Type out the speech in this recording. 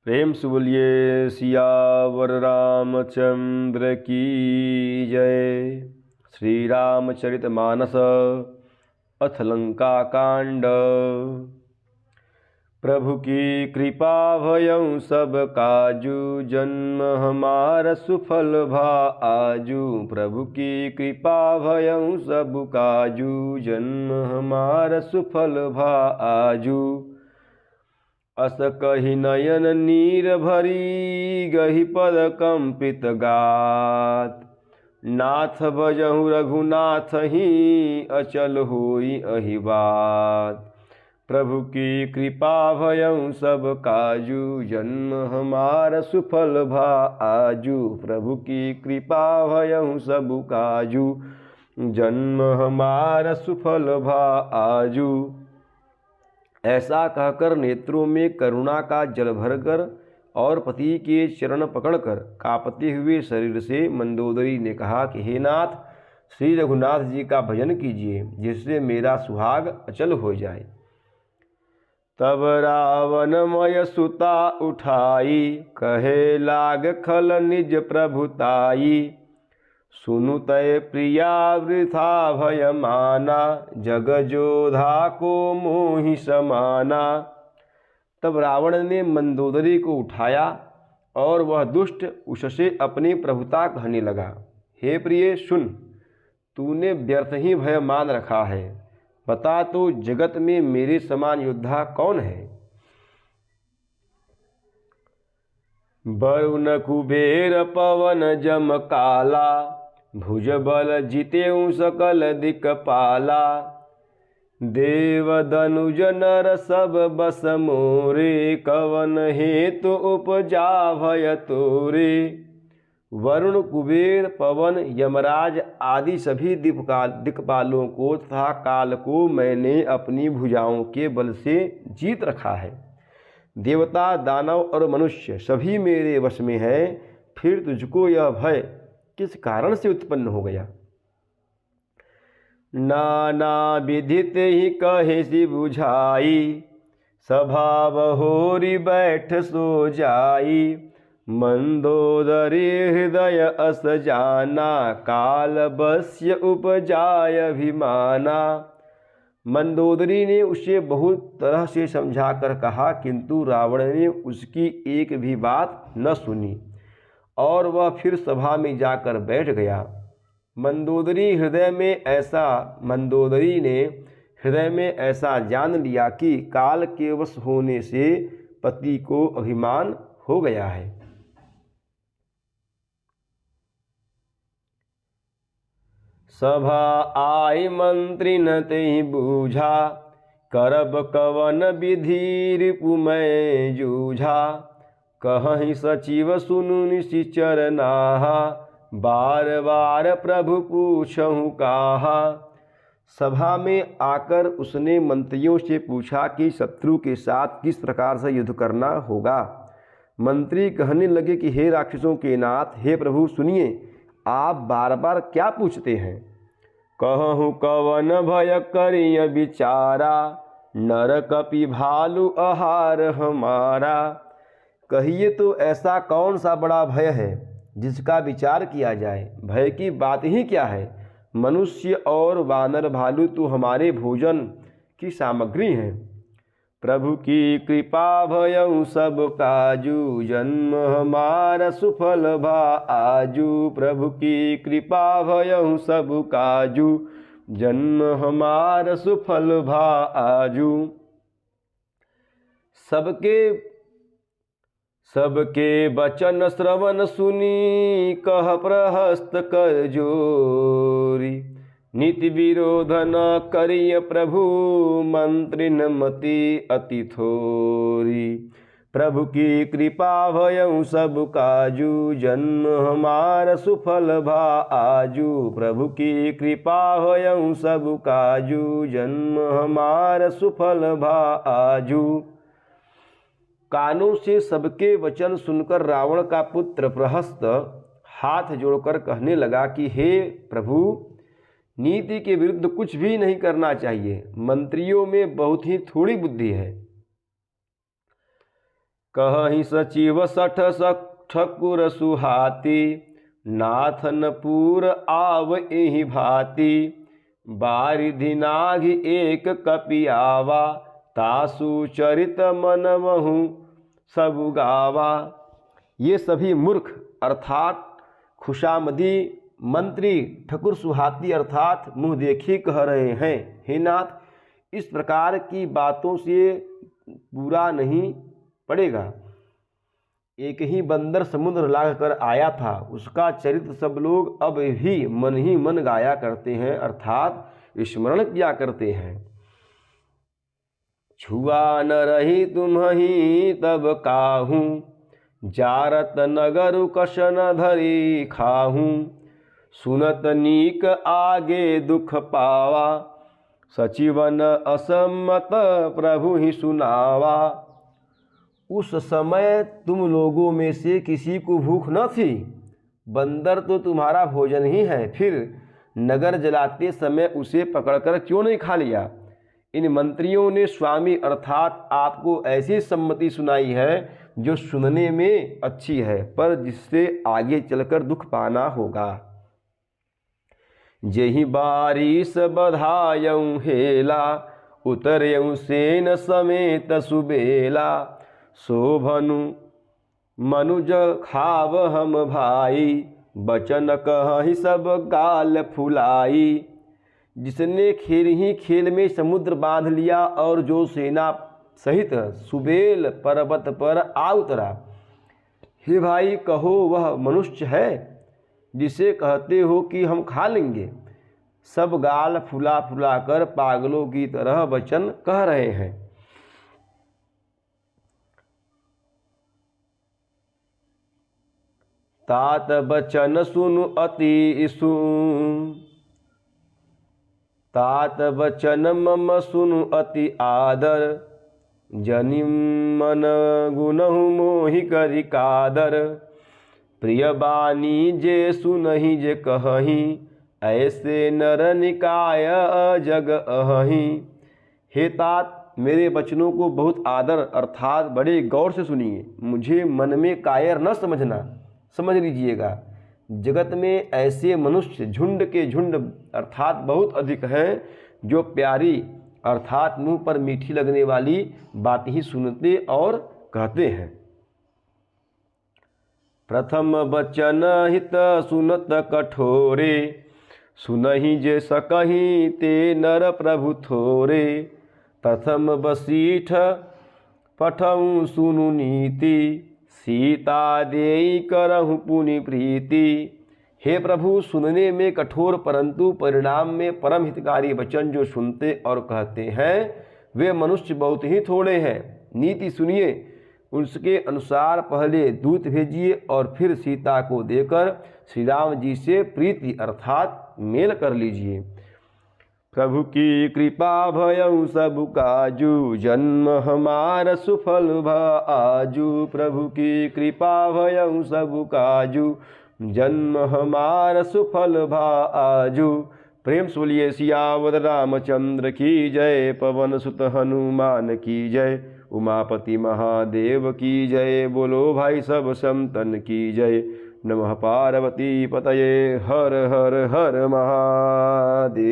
प्रेम से बोलिए सियावर रामचंद्र की जय। श्री रामचरितमानस अथ लंका कांड। प्रभु की कृपा भयं सब काजू, जन्म हमार सुफल भा आजू। प्रभु की कृपा भयं सब काजू, जन्म हमार सुफल भा आजू। अस कहि नयन नीर भरी, गहि पद कंपित गात। नाथ भजहु रघुनाथ ही, अचल होई अहि बात। प्रभु की कृपा भयं सब काजू, जन्म हमार सुफल भा आजू। प्रभु की कृपा भयं सब काजू, जन्म हमार सुफल भा आजू। ऐसा कहकर नेत्रों में करुणा का जल भरकर और पति के चरण पकड़कर कांपते हुए शरीर से मंदोदरी ने कहा कि हे नाथ, श्री रघुनाथ जी का भजन कीजिए, जिससे मेरा सुहाग अचल हो जाए। तब रावण मय सुता उठाई, कहे लाग खल निज प्रभुताई। सुनु तय प्रिया वृथा भय माना, जग जोधा को मोहि समाना। तब रावण ने मंदोदरी को उठाया और वह दुष्ट उससे अपनी प्रभुता कहने लगा। हे प्रिय सुन, तूने व्यर्थ ही भय मान रखा है। बता तो जगत में मेरे समान योद्धा कौन है। वरुण कुबेर पवन जम काला, भुज बल जितेऊ सकल दिक्पाला। देव दनुज नर सब बस मोरे, कवन हेतु उपजा भय तोरे। वरुण कुबेर पवन यमराज आदि सभी दिक्पालों को तथा काल को मैंने अपनी भुजाओं के बल से जीत रखा है। देवता दानव और मनुष्य सभी मेरे वश में है। फिर तुझको यह भय किस कारण से उत्पन्न हो गया। नाना विधित ही कहे सी बुझाई, स्वभाव होरी बैठ सो जाई। मंदोदरी हृदय अस जाना, काल बस्य उपजाय अभिमाना। मंदोदरी ने उसे बहुत तरह से समझाकर कहा, किंतु रावण ने उसकी एक भी बात न सुनी और वह फिर सभा में जाकर बैठ गया। मंदोदरी ने हृदय में ऐसा जान लिया कि काल के वश होने से पति को अभिमान हो गया है। सभा आई मंत्री न ते बूझा, करब कवन विधि रिपुमय जूझा। कहीं सचिव सुनु निशिचर नाहा, बार बार प्रभु पूछहु काहा। सभा में आकर उसने मंत्रियों से पूछा कि शत्रु के साथ किस प्रकार से युद्ध करना होगा। मंत्री कहने लगे कि हे राक्षसों के नाथ, हे प्रभु सुनिए, आप बार बार क्या पूछते हैं। कहूँ कवन भय करिय विचारा, नर कपि भालु आहार हमारा। कहिए तो ऐसा कौन सा बड़ा भय है जिसका विचार किया जाए। भय की बात ही क्या है। मनुष्य और वानर भालू तो हमारे भोजन की सामग्री हैं। प्रभु की कृपा भयं सब काजू, जन्म हमारा सुफल भा आजू। प्रभु की कृपा भयं सब काजू, जन्म हमारा सुफल भा आजू। सबके वचन श्रवण सुनी, कह प्रहस्त कर जोरी। नीति विरोध न करिय प्रभु, मंत्री न मति अति थोरी। प्रभु की कृपा भयं सब काजू, जन्म हमार सुफल भा आजू। प्रभु की कृपा भयं सब काजू, जन्म हमार सुफल भा आजू। कानों से सबके वचन सुनकर रावण का पुत्र प्रहस्त हाथ जोड़कर कहने लगा कि हे प्रभु, नीति के विरुद्ध कुछ भी नहीं करना चाहिए। मंत्रियों में बहुत ही थोड़ी बुद्धि है। कहहि सचिव सठ ठकुर सुहाती, नाथनपुर आव एहि भांति। बारिधि नाघ एक कपियावा, तासु चरित मन महु सब गावा। ये सभी मूर्ख अर्थात खुशामदी मंत्री ठकुर सुहाती अर्थात मुँह देखी कह रहे हैं, हे नाथ इस प्रकार की बातों से पूरा नहीं पड़ेगा। एक ही बंदर समुद्र लांघ कर आया था, उसका चरित्र सब लोग अब भी मन ही मन गाया करते हैं अर्थात स्मरण किया करते हैं। छुआ न रही तुम्हि तब काहूँ, जारत नगर कशन धरी खाहूँ। सुनत नीक आगे दुख पावा, सचिवन असम्मत प्रभु ही सुनावा। उस समय तुम लोगों में से किसी को भूख न थी, बंदर तो तुम्हारा भोजन ही है, फिर नगर जलाते समय उसे पकड़कर क्यों नहीं खा लिया। इन मंत्रियों ने स्वामी अर्थात आपको ऐसी सम्मति सुनाई है जो सुनने में अच्छी है पर जिससे आगे चलकर दुख पाना होगा। जेहि बारिश बधायऊँ हेला, उतरयूँ सेन समेत सुबेला। शोभनु मनुज खाव हम भाई, बचन कहि सब गाल फुलाई। जिसने खेल ही खेल में समुद्र बांध लिया और जो सेना सहित सुबेल पर्वत पर आ उतरा। हे भाई कहो वह मनुष्य है जिसे कहते हो कि हम खा लेंगे। सब गाल फुला फुला कर पागलों की तरह वचन कह रहे हैं। तात बचन सुनु अति सुन, तात बचन मम सुनु अति आदर। जनिम मन गुनहु मोहि करि कादर। प्रिय बानी जे सुनहि जे कहहि, ऐसे नर निकाय जग अहहि। हे तात मेरे वचनों को बहुत आदर अर्थात बड़े गौर से सुनिए, मुझे मन में कायर न समझना। समझ लीजिएगा जगत में ऐसे मनुष्य झुंड के झुंड अर्थात बहुत अधिक हैं जो प्यारी अर्थात मुंह पर मीठी लगने वाली बात ही सुनते और कहते हैं। प्रथम बचन हित सुनत कठोरे, सुनहि जे सकहि ते नर प्रभु थोरे। प्रथम बसीठ पठऊँ सुनु नीति, सीता देई करहु पुनि प्रीति। हे प्रभु सुनने में कठोर परंतु परिणाम में परम हितकारी वचन जो सुनते और कहते हैं वे मनुष्य बहुत ही थोड़े हैं। नीति सुनिए, उसके अनुसार पहले दूत भेजिए और फिर सीता को देकर श्री राम जी से प्रीति अर्थात मेल कर लीजिए। प्रभु की कृपा भयउ सब काजू, जन्म हमार सुफल भा आजू। प्रभु की कृपा भयउ सब काजू, जन्म हमार सुफल भा आजू। प्रेम से बोलिए सियावर रामचंद्र की जय, पवन सुत हनुमान की जय, उमापति महादेव की जय। बोलो भाई सब संतन की जय। नमः पार्वती पतये, हर हर हर महादेव।